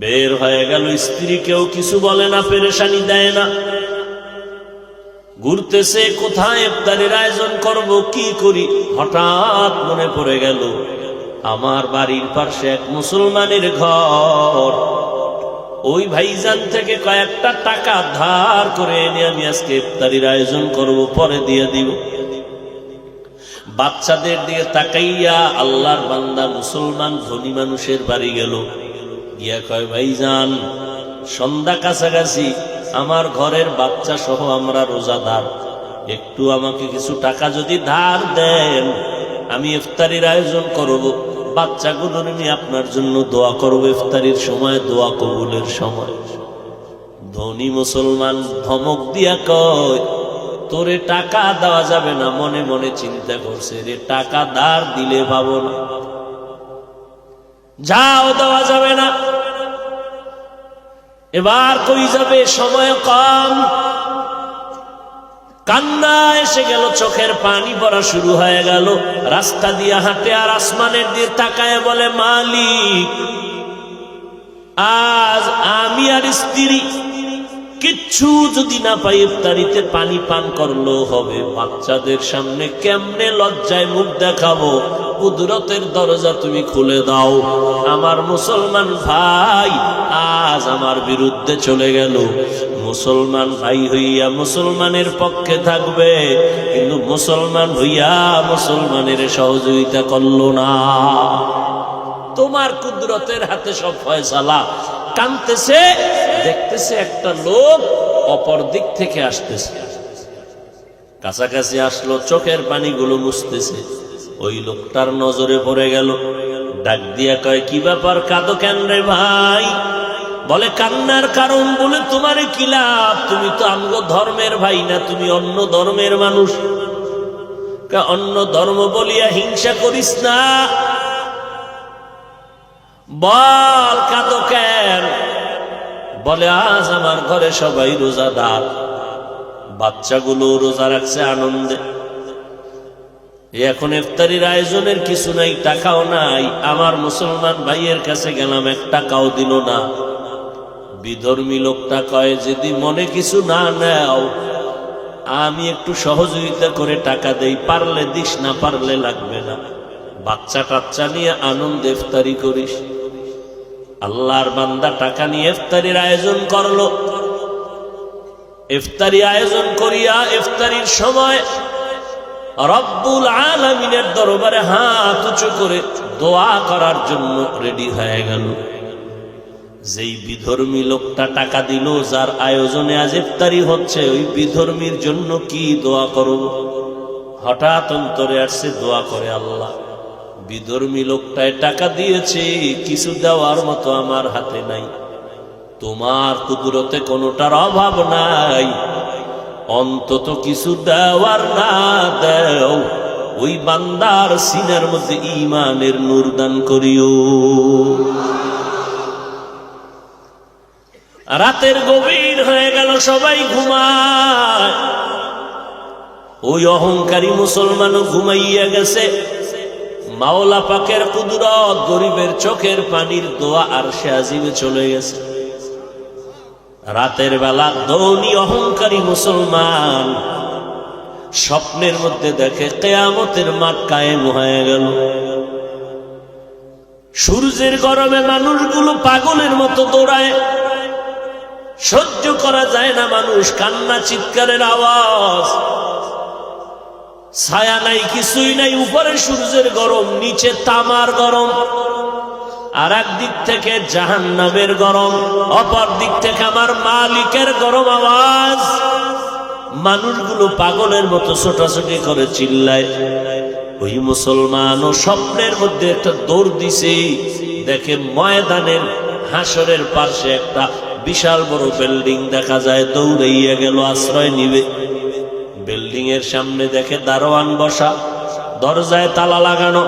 বের হয়ে গেল, স্ত্রীকেও কিছু বলে না, পেরেশানি দেয় না। ঘুরতেছে, কোথায় ইফতারের আয়োজন করব, কি করি। হঠাৎ মনে পড়ে গেল আমার বাড়ির পাশে এক মুসলমানের ঘর, ওই ভাইজান থেকে কয়েকটা টাকা ধার করে এনে আমি আজকে ইফতারির আয়োজন করব, পরে দিয়ে দিব। বাচ্চাদের দিকে তাকাইয়া আল্লাহর বান্দা মুসলমান ধনী মানুষের বাড়ি গেল, গিয়া কয়, ভাইজান সন্ধ্যা কাছাকাছি, আমার ঘরের বাচ্চা সহ আমরা রোজাদার, একটু আমাকে কিছু টাকা যদি ধার দেন, আমি ইফতারির আয়োজন করব, বাচ্চাগুলোর নিয়ে আপনার জন্য দোয়া করব, ইফতারির সময় দোয়া কবুলের সময়। ধনী মুসলমান ধমক দিয়া কয়, তোরে টাকা দেওয়া যাবে না। মনে মনে চিন্তা করছে, রে টাকা ধার দিলে পাবো না, যাও দেওয়া যাবে না। এবার কই যাবে, সময় কম। কান্না এসে গেল, চোখের পানি পড়া শুরু হয়ে গেল। রাস্তা দিয়ে হাঁটে আর আসমানের দিকে তাকায় বলে, মালিক আজ আমি আর স্ত্রী কিচ্ছু যদি না পাই, ইফতারিতে পানি পান করলেও হবে, বাচ্চাদের সামনে কেমনে লজ্জায় মুখ দেখাবো, কুদরতের দরজা তুমি খুলে দাও। আমার মুসলমান ভাই আজ আমার বিরুদ্ধে চলে গেল। মুসলমান ভাই হইয়া মুসলমানের পক্ষে থাকবে, কিন্তু মুসলমান হইয়া মুসলমানের সহযোগিতা করলো না। তোমার কুদরতের হাতে সব ফয়সালা। কাঁদতেছে, দেখতেছে একটা লোক অপর দিক থেকে আসতেছে, কাছাকাছি আসলো, চোখের পানিগুলো মুছতেছে। ওই লোকটার নজরে পড়ে গেল, ডাক দিয়া কয়, কি ব্যাপার, কাঁদো কেন রে ভাই? বলে, কান্নার কারণ বলে তোমার কি লাভ, তুমি তো আমগো ধর্মের ভাই না, তুমি অন্য ধর্মের মানুষ। অন্য ধর্ম বলিয়া হিংসা করিস না, বল কাঁদো কেন? বলে, আজ আমার ঘরে সবাই রোজাদার, বাচ্চাগুলো রোজা রাখছে আনন্দে, এখন ইফতারির আয়োজনের কিছু নাই, টাকাও নাই। আমার মুসলমান ভাইয়ের কাছে গেলাম, এক টাকাও দিল না। বিধর্মী লোকটা কয়, যদি মনে কিছু না নেও, আমি একটু সহযোগিতা করে টাকা দেই, পারলে দিস, না পারলে লাগবে না, বাচ্চা কাচ্চা নিয়ে আনন্দ ইফতারি করিস। আল্লাহর বান্দা টাকা নিয়ে ইফতারির আয়োজন করলো। ইফতারি আয়োজন করিয়া ইফতারির সময় রব্বুল আলামিনের দরবারে হাত উঁচু করে দোয়া করার জন্য রেডি হয়ে গেল। যেই বিধর্মী লোকটা টাকা দিল, যার আয়োজনে আজ ইফতারি হচ্ছে, ওই বিধর্মীর জন্য কি দোয়া করব? হঠাৎ অন্তরে আসছে, দোয়া করে, আল্লাহ বিধর্মী লোকটায় টাকা দিয়েছে, কিছু দেওয়ার মতো আমার হাতে নাই, তোমার কুদরতে কোনোটার অভাব নাই, অন্তত কিছু দেওয়ার না দেও, ওই বান্দার সিনার মধ্যে ঈমানের নূর দান করিও। রাতের গভীর হয়ে গেল, সবাই ঘুমায়, ওই অহংকারী মুসলমানও ঘুমাইয়া গেছে। মাওলা পাকের কুদরত, গরিবের চোখের পানির দোয়া আরশে আজিমে চলে গেছে। রাতের বেলা ধনী অহংকারী মুসলমান স্বপ্নের মধ্যে দেখে কিয়ামতের মাঠ কায়েম হয়ে গেল। সূর্যের গরমে মানুষগুলো পাগলের মতো দৌড়ায়, সহ্য করা যায় না, মানুষ কান্না চিৎকারের আওয়াজ, ছায়া নাই, কিছুই নাই, উপরে সূর্যের গরম, নিচে তামার গরম, আর একদিক থেকে জাহান্নামের গরম, অপর দিক থেকে আমার মালিকের গরম আওয়াজ। মানুষগুলো পাগলের মতো ছোটাছুটি করে চিল্লায়। ওই মুসলমানও স্বপ্নের মধ্যে একটা দৌড় দিছে, দেখে ময়দানের হাসরের পাশে একটা বিশাল বড় বিল্ডিং দেখা যায়, দৌড়াইয়া গেল আশ্রয় নিবে। বিল্ডিং এর সামনে দেখে দারোয়ান বসা, দরজায় তালা লাগানো।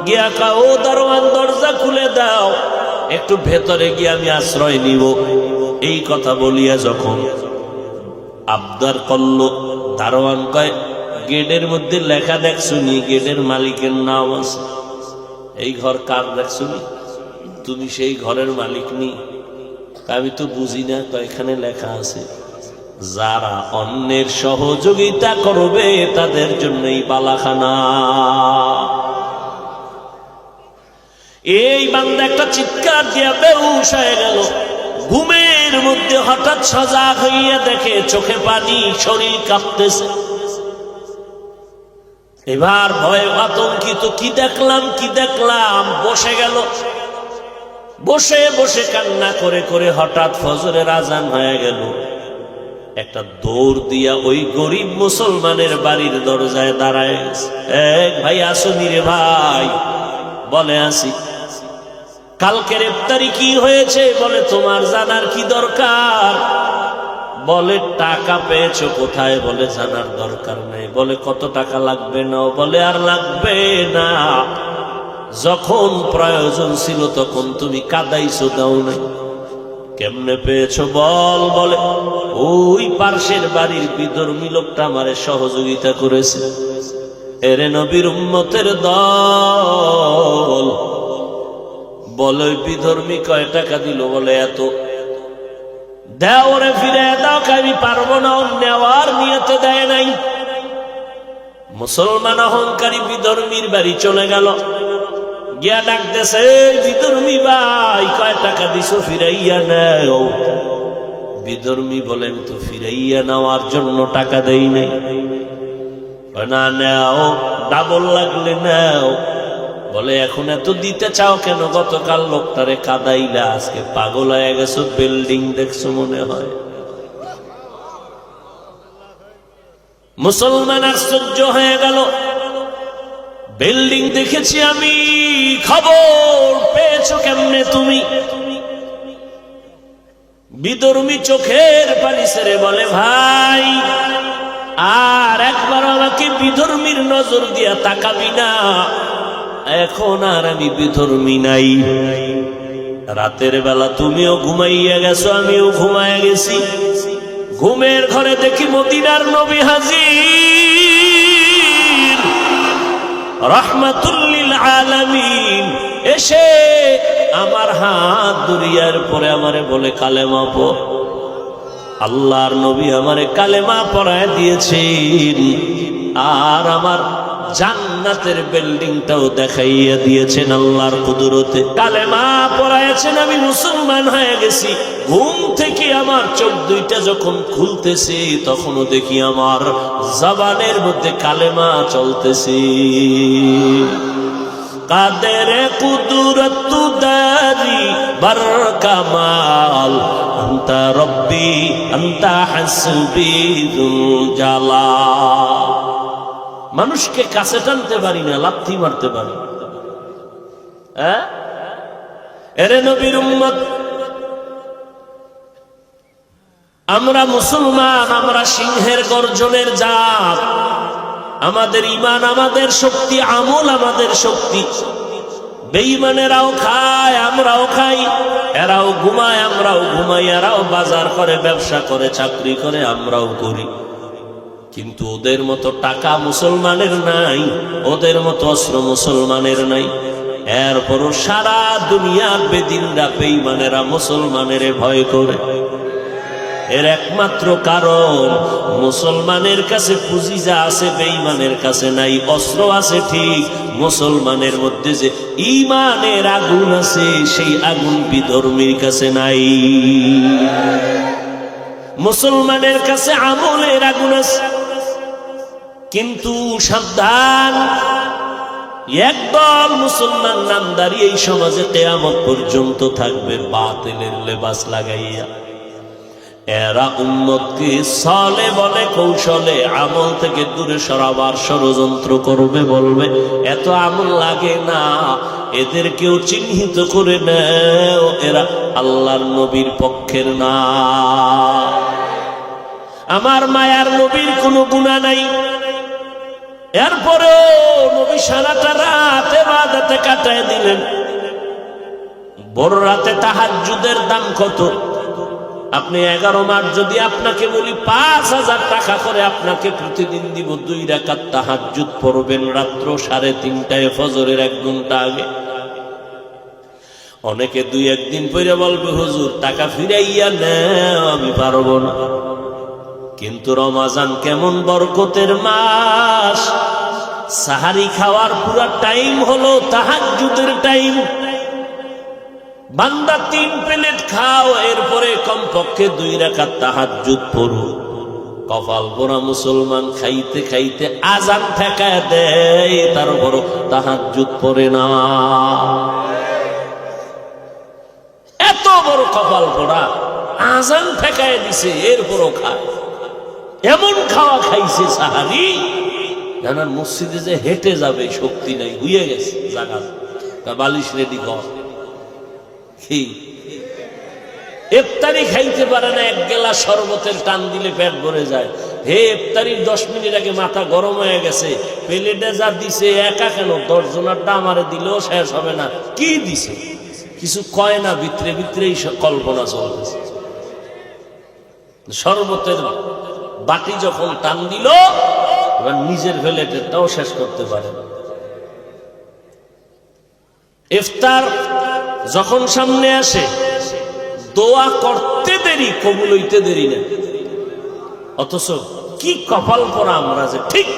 গিয়া কা, ও দারোয়ান, দরজা খুলে দাও, একটু ভেতরে গিয়ে আমি আশ্রয় নিব। এই কথা বলিয়া যখন আবদার করলো, দারোয়ান কয়, গেটের মধ্যে লেখা দেখছুনি, গেটের মালিকের নাম আছে, এই ঘর কার দেখছুনি? তুমি সেই ঘরের মালিক নি? আমি তো বুঝি না, তো এখানে লেখা আছে যারা অন্যের সহযোগিতা করবে তাদের জন্যই বালাখানা। এই বান্দা একটা চিৎকার দিয়া বেহুশ হয়ে গেল। ঘুমের মধ্যে হঠাৎ সজাগ হইয়া দেখে চোখে পানি, শরীর কাঁপতেছে। এবার ভয়ে আতঙ্কিত, কি দেখলাম কি দেখলাম, বসে গেল। বসে বসে কান্না করে করে হঠাৎ ফজরের আজান হয়ে গেল। একটা দৌড় দিয়া ওই গরিব মুসলমানের বাড়ির দরজায় দাঁড়ায়, এক ভাই আসুনি রে ভাই? বলে আসি। কালকের ইফতারি কি হয়েছে? বলে তোমার জানার কি দরকার? বলে টাকা পেয়েছো কোথায়? বলে জানার দরকার নেই। বলে কত টাকা লাগবে? নাও। বলে আর লাগবে না, যখন প্রয়োজন ছিল তখন তুমি কাদাইছো, দাও নাই। কেমনে পেয়েছো বল? বলে ওই পার্শ্বের বাড়ির বিধর্মী লোকটা আমারে সহযোগিতা করেছে। এরে নবীর উম্মতের দল। বলে ওই বিধর্মী কয় টাকা দিল? বলে এত। দাও রে, ফিরে দাও। আমি পারবো না, নেওয়ার নিয়তে দেয় নাই। মুসলমান অহংকারী বিধর্মীর বাড়ি চলে গেল, গিয়া ডাকতেছে, বিধর্মী ভাই কয় টাকা দিছো? ফিরাইয়া নেও। বিধর্মী বলেন তো ফিরাইয়া নেওয়ার জন্য টাকা দেই নাই। না, নেও, ডাবল লাগলে নেও। বলে এখন এত দিতে চাও কেন? গতকাল লোকটারে কাদাইলা, আজকে পাগল হয়ে গেছো, বিল্ডিং দেখছো মনে হয়। মুসলমান আশ্চর্য হয়ে গেল, বিল্ডিং দেখেছি আমি, খবর পেয়েছো কেমনে তুমি? বিধর্মী চোখের পানি ছেড়ে বলে, ভাই আর একবার আমাকে বিধর্মীর নজর দিয়া তাকাবি না, এখন আর আমি বিধর্মী নাই। রাতের বেলা তুমিও ঘুমাইয়া গেছো, আমিও ঘুমাইয়া গেছি। ঘুমের ঘরে দেখি মদিনার নবী হাজির, রাহমাতুল লিল আলামিন। এসে আমার হাত দুরিয়ার পরে আমারে বলে কালেমা পড়। আল্লাহর নবী আমারে কালেমা পড়ায় দিয়েছেন, আর আমার জান্নাতের বিল্ডিংটাও দেখাইয়া দিয়েছেন আল্লাহর কুদরতে। কালেমা পড়াইছেন, আমি মুসলমান হয়ে গেছি। ঘুম থেকে আমার চোখ দুইটা যখন খুলতেছে, তখনও দেখি আমার জবানের মধ্যে কালেমা চলতেছে। কাদের কুদরত দারি বার কামাল, আনতা রব্বি আনতা হাসবি যুল জালাল। মানুষকে কাছে টানতে পারি না, লাথি মারতে পারি। এরে নবীর উম্মত, আমরা মুসলমান, আমরা সিংহের গর্জনের জাত। আমাদের ঈমান আমাদের শক্তি, আমল আমাদের শক্তি। বেঈমানেরাও খায়, আমরাও খাই। এরাও ঘুমায়, আমরাও ঘুমাই। এরাও বাজার করে, ব্যবসা করে, চাকরি করে, আমরাও করি। কিন্তু ওদের মতো টাকা মুসলমানের নাই, ওদের মতো অস্ত্র মুসলমানের নাই। এরপরও সারা দুনিয়ার বেদিনরা, বেঈমানেরা মুসলমানের ভয় করে। এর একমাত্র কারণ, মুসলমানের কাছে পুঁজি যা আছে বেঈমানের কাছে নাই। অস্ত্র আছে ঠিক, মুসলমানের মধ্যে যে ঈমানের আগুন আছে, সেই আগুন বিধর্মীর কাছে নাই। মুসলমানের কাছে আমলের আগুন আছে, কিন্তু সাবধান, একদল মুসলমান নামদারি এই সমাজে কিয়ামত পর্যন্ত থাকবে বাতিলের লেবাস লাগাইয়া। এরা উম্মতকে ছলে বলে কৌশলে আমল থেকে দূরে সরাবার ষড়যন্ত্র করবে। বলবে এত আমল লাগে না, এদেরকেও চিহ্নিত করে নেও, এরা আল্লাহর নবীর পক্ষের না। আমার মায়ার নবীর কোনো গুনাহ নাই, এরপরেও নবী সারাটা রাত ইবাদতে কাটায় দিলেন। বড় রাতে তাহাজ্জুদের দাম কত? আপনি 11 মাস যদি আপনাকে বলি 5000 টাকা করে আপনাকে প্রতিদিন দিব, 2 রাকাত তাহাজ্জুদ পড়বেন রাত্র 3:30টায় ফজরের 1 ঘন্টা আগে। অনেকে দুই একদিন পরে বলবে হুজুর টাকা ফিরাইয়া নেও, আমি পারবো না। কিন্তু রমাজান কেমন বরকতের মাস, সাহারি খাওয়ার পুরা টাইম হলো তাহাজ্জুদের টাইম। বান্দা 3 প্লেট খাও, এরপরে কমপক্ষে 2 রাকাত তাহাজ্জুদ পড়ো। কপাল পোড়া মুসলমান খাইতে খাইতে আজান ঠেকায় দেয়, তারপরও তাহাজ্জুদ পড়ে না। এত বড় কপাল পোড়া, আজান ঠেকায় দিছে এরপরও খায়। এমন খাওয়া খাইছে সাহারি, জানার মসজিদে যে হেঁটে যাবে শক্তি নাই, হইয়ে গেছে জায়গা, বালিশ রেডি কর। ইফতারি খাইতে পারে না, 1 গ্লাস শরবতের টান দিলে পেট ভরে যায়। হে ইফতারির 10 মিনিট আগে মাথা গরম হয়ে গেছে, প্লেটে যা দিছে একা কেন, 10 জনেরটা আমারে দিলেও শেষ হবে না। কি দিছে কিছু কয় না, ভিতরে ভিতরেই কল্পনা চলতেছে। শরবতের বাটি যখন টান দিল, এবার নিজের প্লেটেরটাও শেষ করতে পারে না। ইফতার যখন সামনে আসে, দোয়া করতে দেরি, কবুল হইতে দেরি না। অথচ কি কপাল পরা আমরা যে ঠিক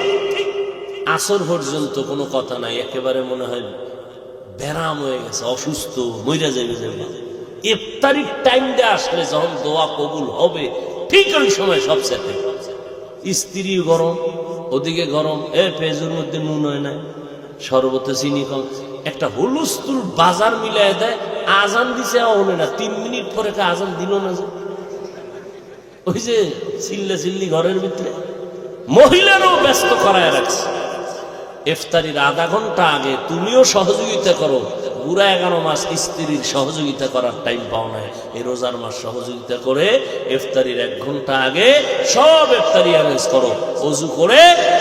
আসর পর্যন্ত কোনো কথা নাই, একেবারে মনে হয় ব্যারাম হয়ে গেছে, অসুস্থ, মইরা যাবে যাবে। ইফতারির টাইমটা আসলে যখন দোয়া কবুল হবে, ঠিক ওই সময় সব সাথে স্ত্রী গরম, ওদিকে গরম, পেঁয়াজের মধ্যে নুন হয় না, শরবতে চিনি কম, একটা হুলস্থুল বাজার মিলাই দেয়। আজান দিছে হলে না, 3 মিনিট পরে আজান দিল না, যে ওই যে চিল্লা চিল্লি ঘরের ভিতরে মহিলারও ব্যস্ত করায় রাখছে। ইফতারির আধা ঘন্টা আগে তুমিও সহযোগিতা করো, পুরা 11 মাস স্ত্রীর সহযোগিতা করার টাইম পাও না, এই রোজার মাস সহযোগিতা করে ইফতারির 1 ঘন্টা আগে সব ইফতারি অ্যারেঞ্জ করো। ওযু করে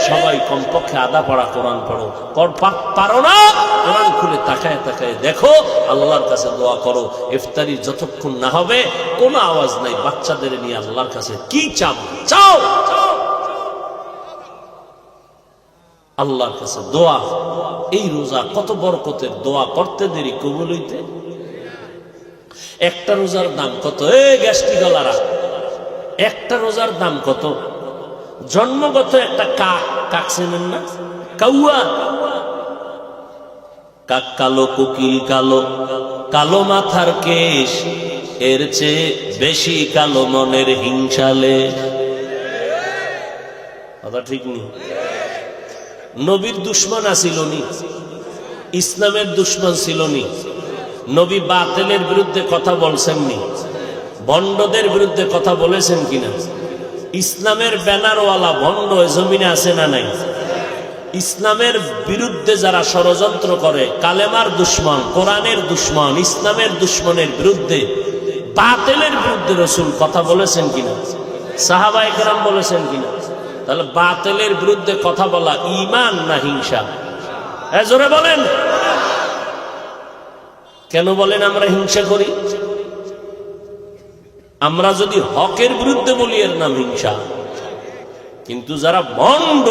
সবাই কমপক্ষে আধা পড়া কোরআন পড়ো, পারো না কোরআন খুলে তাকায় তাকায় দেখো, আল্লাহর কাছে দোয়া করো। ইফতারি যতক্ষণ না হবে কোনো আওয়াজ নাই, বাচ্চাদের নিয়ে আল্লাহর কাছে কি চাও চাও, আল্লাহর কাছে দোয়া। এই রোজা কত বরকতের, দোয়া করতে দেরি, কবুল হইতে। একটা রোজার দাম কত? গ্যাস্ট্রিক গলারা, একটা রোজার দাম কত? জন্মগত একটা কাক চেনেন না? কাউয়া, কাক কালো, কোকিল কালো, কালো মাথার কেশ, এর চেয়ে বেশি কালো মনের হিংসালে। কথা ঠিক নেই? নবীর দুশ্মন আসিল নি, ইসলামের দুশ্মন ছিল নি। নবী বাতিলের বিরুদ্ধে কথা বলছেন নি, ভণ্ডদের বিরুদ্ধে কথা বলেছেন কিনা? ইসলামের ব্যানারওয়ালা ভণ্ড জমিনে আছে না নাই? ইসলামের বিরুদ্ধে যারা ষড়যন্ত্র করে, কালেমার দুশ্মন, কোরআনের দুশ্মন, ইসলামের দুশ্মনের বিরুদ্ধে, বাতিলের বিরুদ্ধে রাসূল কথা বলেছেন কিনা? সাহাবায়ে কেরাম বলেছেন কিনা? তাহলে বাতিলের বিরুদ্ধে কথা বলা ঈমান না হিংসা? জোরে বলেন। কেন বলেন আমরা হিংসা করি? আমরা যদি হকের বিরুদ্ধে বলি এর নাম হিংসা, কিন্তু যারা ভণ্ড,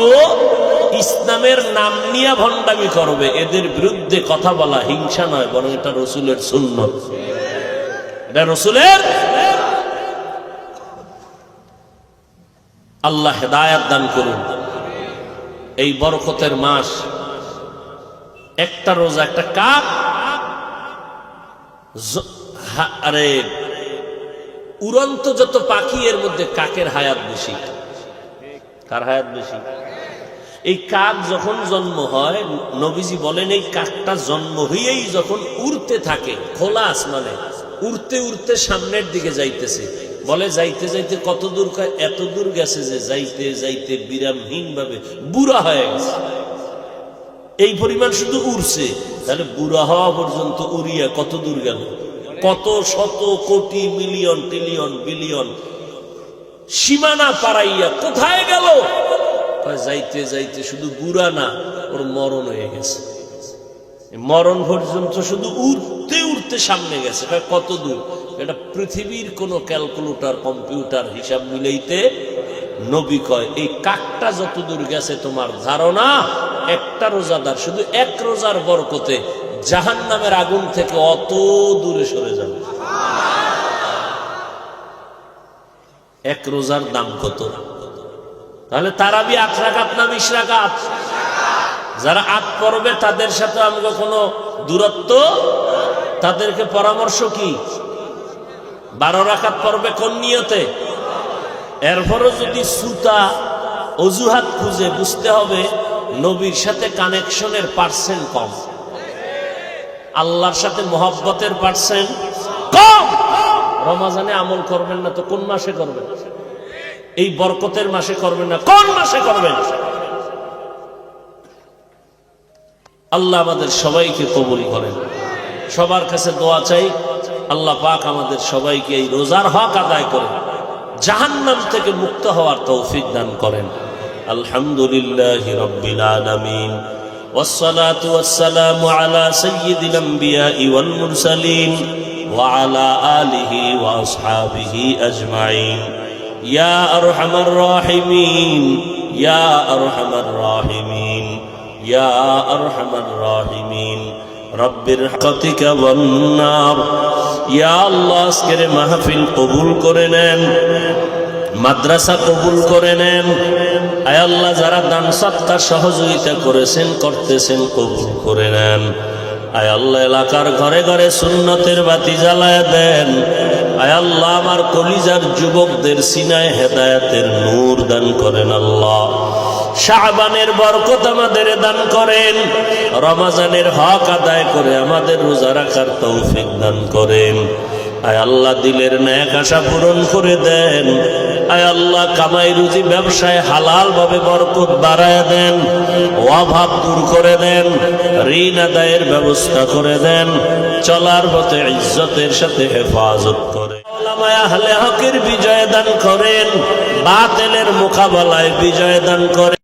ইসলামের নাম নিয়ে ভণ্ডামি করবে, এদের বিরুদ্ধে কথা বলা হিংসা নয়, বরং এটা রাসূলের সুন্নাত, এটা রাসূলের। আল্লাহ হেদায়েত দান করুন। এই বরকতের মাস, একটা রোজা, একটা কাক, আরে উড়ন্ত যত পাখি, এর মধ্যে কাকের হায়াত বেশি। কার হায়াত বেশি? এই কাক যখন জন্ম হয়, নবীজি বলেন এই কাকটা জন্ম হইয়েই যখন উড়তে থাকে খোলা আসমানে, উড়তে উড়তে সামনের দিকে যাইতেছে, বলে যাইতে যাইতে কত দূর? এত দূর গেছে যে যাইতে যাইতে বিরামহীন ভাবে বুড়া হয়ে গেছে। এই পরিমাণ শুধু উড়ছে, তাহলে বুড়া হওয়া পর্যন্ত উড়িয়া কত দূর গেল? কত শত কোটি মিলিয়ন ট্রিলিয়ন বিলিয়ন সীমানা পারাইয়া কোথায় গেল? যাইতে যাইতে শুধু বুড়া না, ওর মরণ হয়ে গেছে। মরণ পর্যন্ত শুধু উড়তে উড়তে সামনে গেছে। কত দূর? এটা পৃথিবীর কোন ক্যালকুলেটর, কম্পিউটার হিসাব মিলাইতে। নবী কয় এই কাকটা যত দূর গেছে তোমার ধারণা, একটা রোজাদার শুধু 1 রোজার বরকতে জাহান্নামের আগুন থেকে অত দূরে সরে যাবে। এক রোজার দাম কত? তাহলে তারাবি 8 রাকাত না 20 রাকাত? যারা 8 পড়বে তাদের সাথে আমাকে কোনো দূরত্ব, তাদেরকে পরামর্শ কি 12 রাকাত পড়বে কোন নিয়তে? এরপরও যদি সুতা অজুহাত খুঁজে, বুঝতে হবে নবীর সাথে কানেকশনের পার্সেন্ট কম, আল্লাহর সাথে মহব্বতের পার্সেন্ট কম। রমজানে আমল করবেন না তো কোন মাসে করবেন? এই বরকতের মাসে করবেন না কোন মাসে করবেন? আল্লাহ আমাদের সবাইকে কবুল করেন। সবার কাছে দোয়া চাই, আল্লাহ পাক আমাদের সবাইকে এই রোজার হক আদায় করে জাহান্নাম থেকে মুক্ত হওয়ার তৌফিক দান করেন। আলহামদুলিল্লাহি রাব্বিল আলামিন, ওয়াসসালাতু ওয়াসসালামু আলা সাইয়্যিদিল আমবিয়াই ওয়াল মুরসালিন ওয়া আলা আলিহি ওয়া আসহাবিহি আজমাইন। ইয়া আরহামার রাহিমিন, ইয়া আরহামার রাহিমিন, ইয়া আরহামার রাহিমিন। রব্বির রাহমাতিকা ওয়ান নার। ইয়া আল্লাহ, আজকের মাহফিল কবুল করে নেন, মাদ্রাসা কবুল করে নেন। আয় আল্লাহ, যারা দান সদকা সহযোগিতা করেছেন, করতেছেন, কবুল করে নেন। আয় আল্লাহ, এলাকার ঘরে ঘরে সুন্নতের বাতি জ্বালায় দেন। আয় আল্লাহ, আমার কলিজার যুবকদের সিনায় হেদায়েতের নূর দান করেন। আল্লাহ, শাবানের বরকত আমাদের দান করেন, রমজানের হক আদায় করে আমাদের রোজা রাখার তৌফিক দান করেন। আয় আল্লাহ, দিলের নেক আশা পূরণ করে দেন। আয় আল্লাহ, কামাই রুজি ব্যবসায় হালাল ভাবে বরকত বাড়ায় দেন, অভাব দূর করে দেন, ঋণ আদায়ের ব্যবস্থা করে দেন, চলার পথে ইজ্জতের সাথে হেফাজত করে উলামায়ে আহলে হকের বিজয় দান করেন, বাতিলের মোকাবেলায় বিজয় দান করেন।